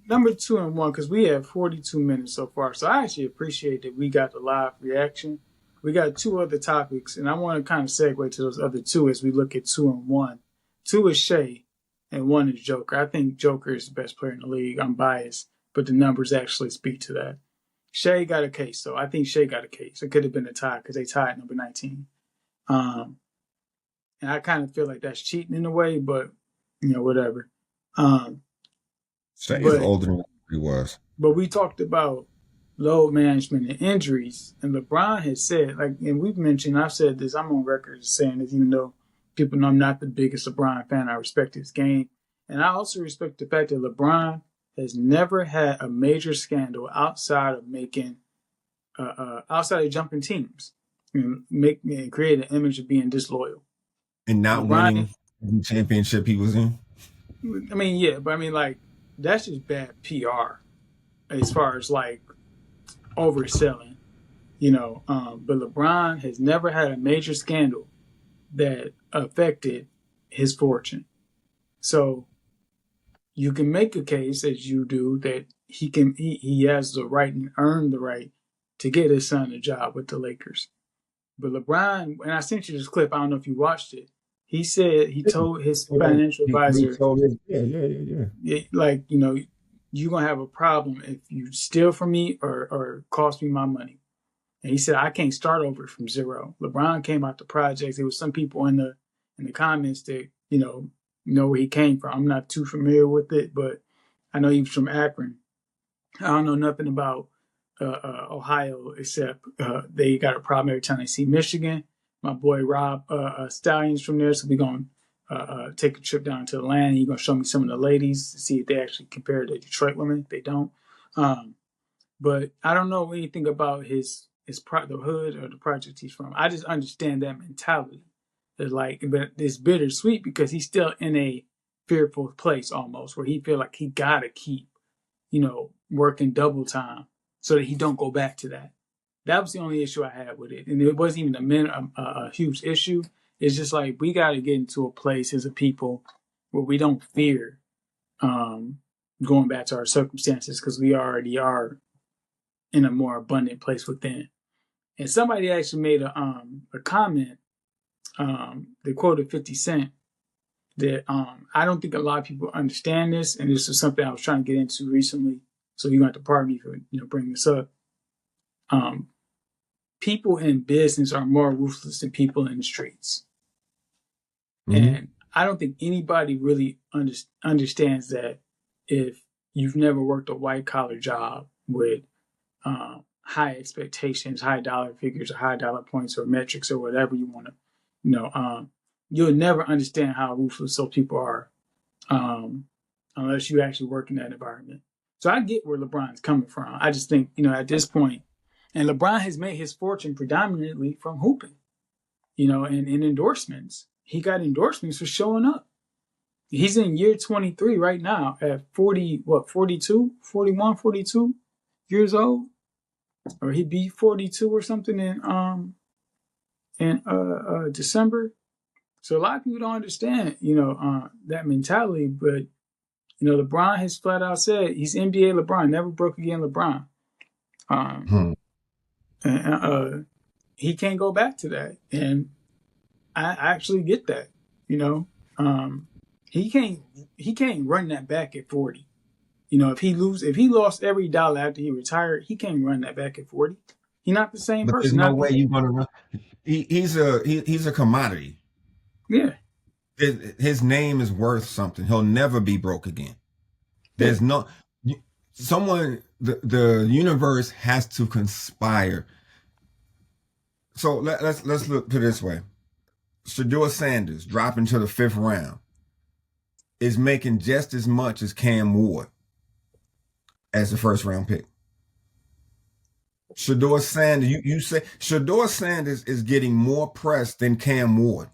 number 2 and 1, because we have 42 minutes so far. So I actually appreciate that we got the live reaction. We got two other topics, and I want to kind of segue to those other two as we look at 2 and 1. Two is Shea, and one is Joker. I think Joker is the best player in the league. I'm biased, but the numbers actually speak to that. Shea got a case, though. I think Shea got a case. It could have been a tie because they tied number 19. Um, and I kind of feel like that's cheating in a way, but whatever. Um, Shea is but older than he was. but we talked about load management and injuries, and LeBron has said, like, and we've mentioned, I've said this, I'm on record as saying this, even though people know I'm not the biggest LeBron fan, I respect his game, and I also respect the fact that LeBron has never had a major scandal outside of making, outside of jumping teams, and create an image of being disloyal. And not LeBron, winning the championship he was in. I mean, yeah, but I mean, like, that's just bad PR as far as like overselling, But LeBron has never had a major scandal that affected his fortune. So you can make a case, as you do, that he has the right and earned the right to get his son a job with the Lakers. But LeBron, and I sent you this clip, I don't know if you watched it. He said he told his financial He advisor, told his, yeah. like, you're going to have a problem if you steal from me or cost me my money. And he said, I can't start over from zero. LeBron came out the projects. There was some people in the comments that, know where he came from. I'm not too familiar with it, but I know he was from Akron. I don't know nothing about Ohio except they got a problem every time they see Michigan. My boy Rob Stallion's from there, so we're going to take a trip down to Atlanta. He's going to show me some of the ladies to see if they actually compare to Detroit women. They don't. But I don't know anything about the hood or the project he's from. I just understand that mentality. It's like, but it's bittersweet because he's still in a fearful place almost where he feel like he gotta keep, working double time so that he don't go back to that. That was the only issue I had with it, and it wasn't even a huge issue. It's just like we got to get into a place as a people where we don't fear going back to our circumstances because we already are in a more abundant place within. And somebody actually made a comment. They quoted 50 Cent, that I don't think a lot of people understand this, and this is something I was trying to get into recently. So you're going to have to pardon me for bringing this up. People in business are more ruthless than people in the streets, and I don't think anybody really understands that if you've never worked a white collar job with high expectations, high dollar figures, or high dollar points, or metrics, or whatever you want to, you'll never understand how ruthless those people are, unless you actually work in that environment. So I get where LeBron's coming from. I just think, at this point, and LeBron has made his fortune predominantly from hooping, and endorsements. He got endorsements for showing up. He's in year 23 right now at 42 years old, or he'd be 42 or something in December. So a lot of people don't understand, that mentality, but LeBron has flat out said he's NBA LeBron, never broke again LeBron. And he can't go back to that. And I actually get that, he can't run that back at 40. If he lost every dollar after he retired, he can't run that back at 40. He's not the same person. There's no way you're gonna run. He's a commodity. Yeah. His name is worth something. He'll never be broke again. There's no someone. The universe has to conspire. So let's look to this way. Shedeur Sanders dropping to the 5th round is making just as much as Cam Ward as the 1st round pick. Shedeur Sanders, you say Shedeur Sanders is getting more press than Cam Ward.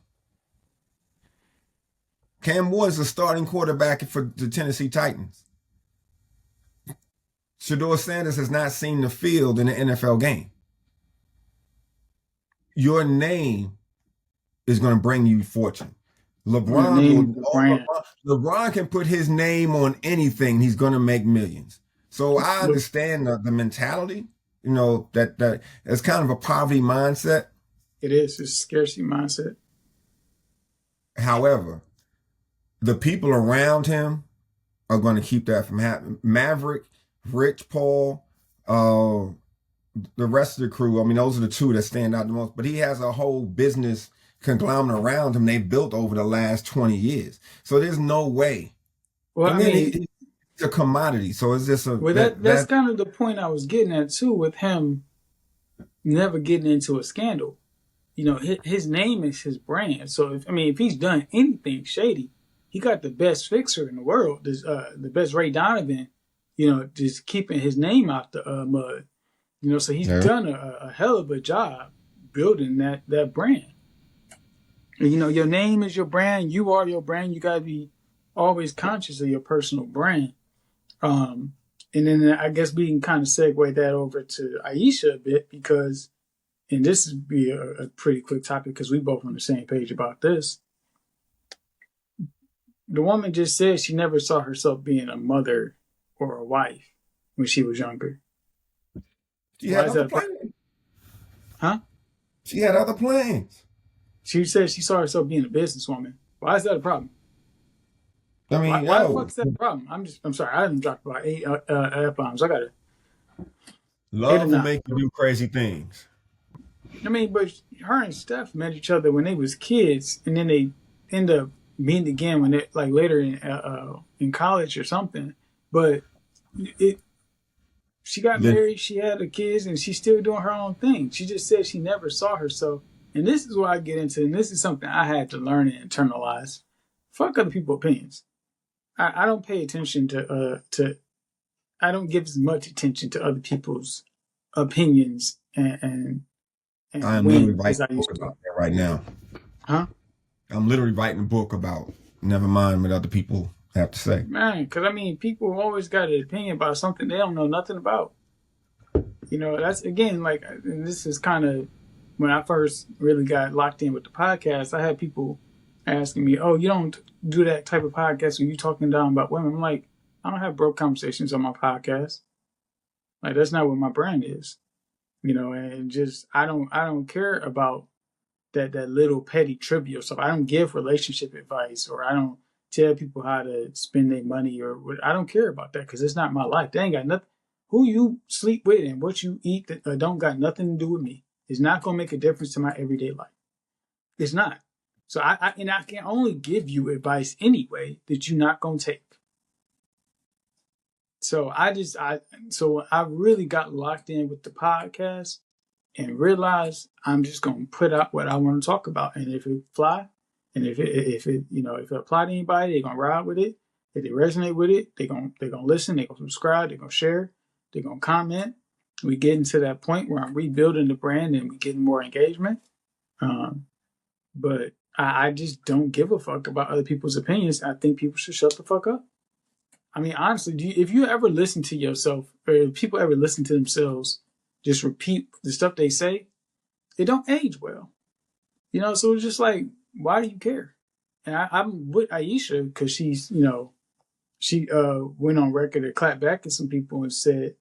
Cam Ward is a starting quarterback for the Tennessee Titans. Shedeur Sanders has not seen the field in an NFL game. Your name is going to bring you fortune. LeBron can put his name on anything. He's going to make millions. So I understand the mentality, that it's kind of a poverty mindset. It is. It's a scarcity mindset. However, the people around him are going to keep that from happening. Maverick, Rich Paul, the rest of the crew, those are the two that stand out the most. But he has a whole business conglomerate around him they built over the last 20 years. So there's no way. Well, he's a commodity. So it's just that's kind of the point I was getting at too, with him never getting into a scandal. His name is his brand. So if he's done anything shady, he got the best fixer in the world, the best Ray Donovan, just keeping his name out the mud. So he's done a hell of a job building that brand. And, your name is your brand. You are your brand. You got to be always conscious of your personal brand. And then I guess we can kind of segue that over to Aisha a bit, because, and this would be a pretty quick topic because we both on the same page about this. The woman just said she never saw herself being a mother or a wife when she was younger. She had other plans. Huh? She had other plans. She said she saw herself being a businesswoman. Why is that a problem? Why the fuck is that a problem? I'm sorry. I haven't dropped about 8 F-bombs. I gotta. Love will make you do crazy things. But her and Steph met each other when they was kids, and then they end up meeting again when they later in college or something. But she got married, she had her kids, and she's still doing her own thing. She just said she never saw herself. And this is what I get into, and this is something I had to learn and internalize. Fuck other people's opinions. I don't pay attention to I don't give as much attention to other people's opinions and I am literally writing a book about that right now. Huh? I'm literally writing a book about never mind what other people have to say. Man, because people always got an opinion about something they don't know nothing about. That's again and this is kind of when I first really got locked in with the podcast. I had people asking me, "Oh, you don't do that type of podcast when you talking down about women." I'm like, I don't have broke conversations on my podcast. That's not what my brand is. And just I don't care about that little petty trivial stuff. I don't give relationship advice, or I don't tell people how to spend their money, or I don't care about that because it's not my life. They ain't got nothing. Who you sleep with and what you eat that don't got nothing to do with me. It's not gonna make a difference to my everyday life. It's not. So I can only give you advice anyway that you're not gonna take. So I really got locked in with the podcast and realized I'm just gonna put out what I want to talk about, and if it fly, and if it apply to anybody, they're gonna ride with it. If they resonate with it, they're gonna listen, they're gonna subscribe, they're gonna share, they're gonna comment. We getting to that point where I'm rebuilding the brand and we getting more engagement. But I just don't give a fuck about other people's opinions. I think people should shut the fuck up. I mean, honestly, if you ever listen to yourself, or if people ever listen to themselves, just repeat the stuff they say, it don't age well. So it's just like, why do you care? And I'm with Aisha because she went on record to clap back at some people and said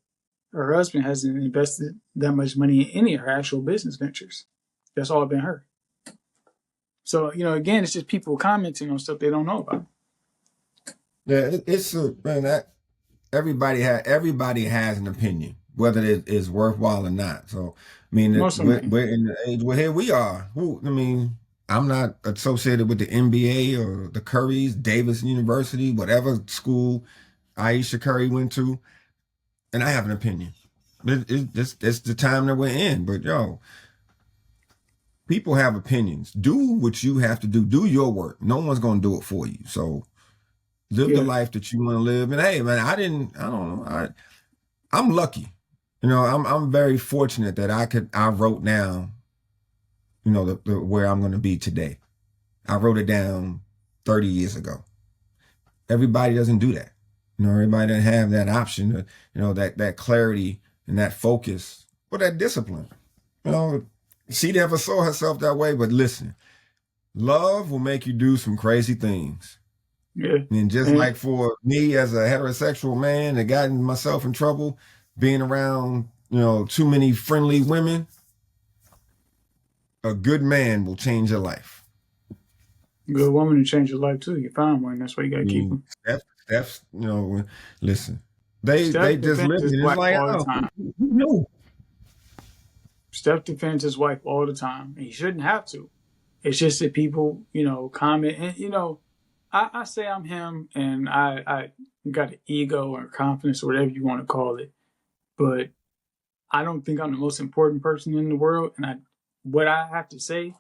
her husband hasn't invested that much money in any of her actual business ventures. That's all been her. So, again, it's just people commenting on stuff they don't know about. Yeah, that everybody has an opinion, whether it is worthwhile or not. So, I mean, we're in the age where here we are. I'm not associated with the NBA or the Currys, Davis University, whatever school Aisha Curry went to, and I have an opinion. It's the time that we're in. But people have opinions. Do what you have to do. Do your work. No one's going to do it for you. So live the life that you want to live. And hey, man, I don't know. I'm lucky. I'm very fortunate that I wrote down, where I'm going to be today. I wrote it down 30 years ago. Everybody doesn't do that. Everybody doesn't have that option, that clarity and that focus, or that discipline. She never saw herself that way, but listen, love will make you do some crazy things. Yeah. And just like for me as a heterosexual man that gotten myself in trouble, being around, too many friendly women, a good man will change your life. Good woman to change your life too. You find one. That's why you got to keep them. Steph's, listen, they just live it. It's like, all the time. No. Steph defends his wife all the time, and he shouldn't have to. It's just that people, comment, and I say I'm him, and I got an ego or confidence or whatever you want to call it, but I don't think I'm the most important person in the world, and what I have to say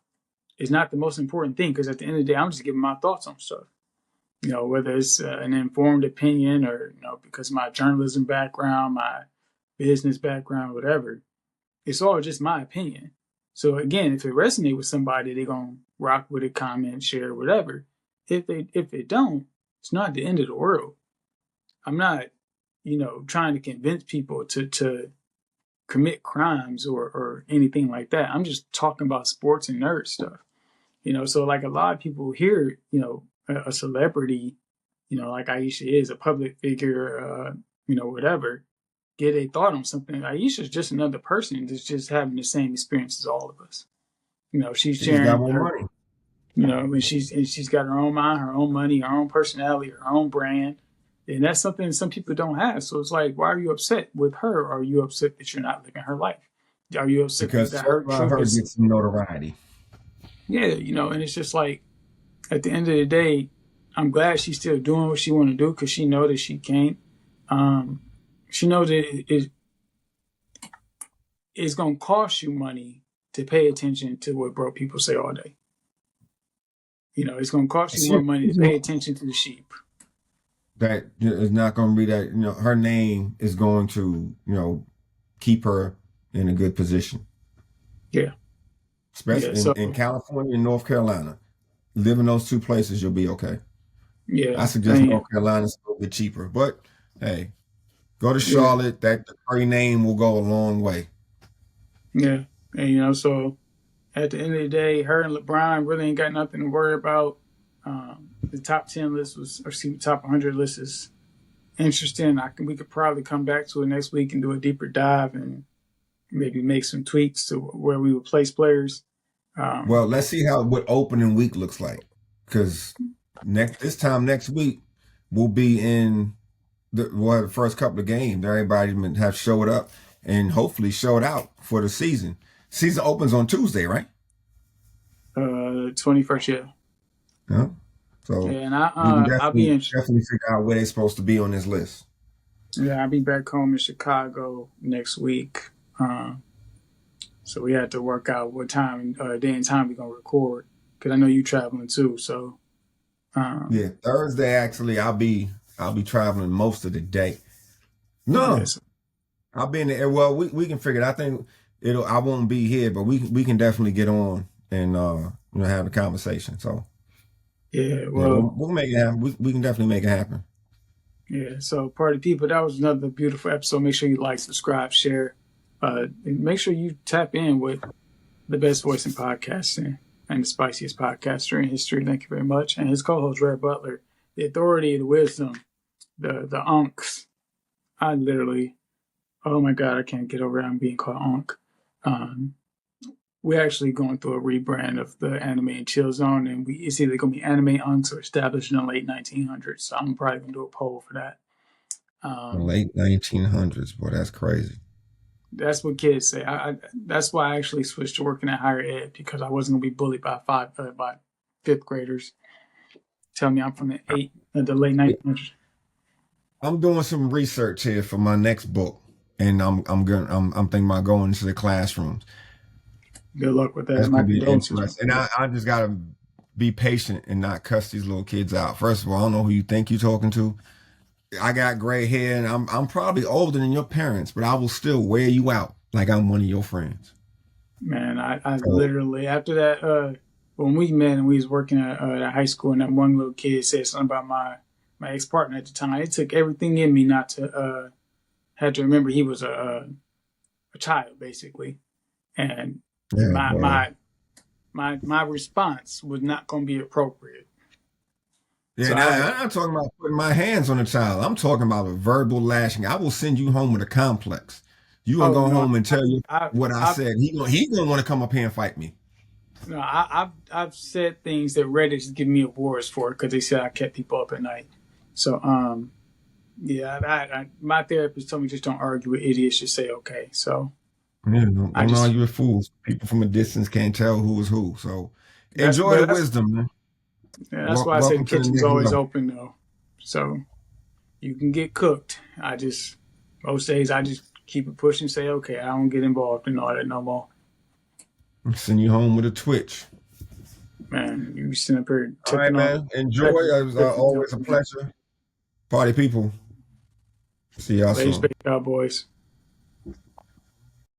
is not the most important thing, because at the end of the day, I'm just giving my thoughts on stuff. Whether it's an informed opinion or, because of my journalism background, my business background, whatever, it's all just my opinion. So again, if it resonates with somebody, they're going to rock with it, comment, share, whatever. If it don't, it's not the end of the world. I'm not, trying to convince people to commit crimes or anything like that. I'm just talking about sports and nerd stuff. So like a lot of people hear, a celebrity, like Aisha is a public figure, whatever, get a thought on something. Aisha's just another person that's just having the same experience as all of us. She's sharing got more money. And she's got her own mind, her own money, her own personality, her own brand. And that's something some people don't have. So it's like, why are you upset with her? Or are you upset that you're not living her life? Are you upset because that her gets notoriety? Yeah, and it's just like, at the end of the day, I'm glad she's still doing what she want to do, because she knows that she can't. She knows that it's going to cost you money to pay attention to what broke people say all day. It's going to cost you more money to pay attention to the sheep. That is not going to be that, her name is going to, keep her in a good position. Yeah. Especially in California and North Carolina. Live in those two places, you'll be okay. Yeah. I suggest North Carolina's a little bit cheaper. But, hey, go to Charlotte. That her name will go a long way. Yeah. And, so at the end of the day, her and LeBron really ain't got nothing to worry about. The top 10 list top 100 list is interesting. We could probably come back to it next week and do a deeper dive and maybe make some tweaks to where we would place players. Well, let's see what opening week looks like, because this time next week we'll be in the first couple of games. Everybody have showed up and hopefully showed out for the season. Season opens on Tuesday, right? 21st, yeah. Yeah. So yeah, and I'll definitely figure out where they're supposed to be on this list. Yeah, I'll be back home in Chicago next week. So we had to work out what time, day and time we're gonna record, because I know you traveling too. So yeah, Thursday actually I'll be traveling most of the day. No, yes. I'll be in the air. Well, we can figure it. I think I won't be here, but we can definitely get on and have a conversation. So yeah, well, we'll make it happen. We can definitely make it happen. Yeah, so party people, that was another beautiful episode. Make sure you like, subscribe, share. And make sure you tap in with the best voice in podcasting and the spiciest podcaster in history. Thank you very much. And his co-host, Rev Butler, the authority, the wisdom, the unks. I literally, oh my God, I can't get over it. I'm being called unk. We're actually going through a rebrand of the Anime and Chill Zone, and it's either going to be Anime Unks or established in the late 1900s. So I'm probably going to do a poll for that. The late 1900s, boy, that's crazy. That's what kids say. That's why I actually switched to working at higher ed, because I wasn't going to be bullied by fifth graders. Tell me I'm from the late 1900s. I'm doing some research here for my next book, and I'm thinking about going into the classrooms. Good luck with that. That's gonna be interesting. And I just gotta be patient and not cuss these little kids out. First of all, I don't know who you think you're talking to. I got gray hair, and I'm probably older than your parents, but I will still wear you out like I'm one of your friends. Man, I literally, after that, when we met and we was working at high school, and that one little kid said something about my ex-partner at the time, it took everything in me not to had to remember he was a child, basically, and my response was not going to be appropriate. Yeah, so I'm not talking about putting my hands on a child. I'm talking about a verbal lashing. I will send you home with a complex. You gonna go home and tell you what I said. He gonna want to come up here and fight me. No, I've said things that Reddit's give me awards for, because they said I kept people up at night. So yeah, my therapist told me just don't argue with idiots. Just say okay. So. Yeah, don't argue with fools. People from a distance can't tell who is who. So enjoy the wisdom, man. Yeah, that's why I say the kitchen's always open, though. So you can get cooked. Most days I just keep it pushing and say, okay, I don't get involved in all that no more. I'll send you home with a twitch. Man, you sitting up here. All right, man. Enjoy. It was always a pleasure. Party people. See y'all soon. Cowboys.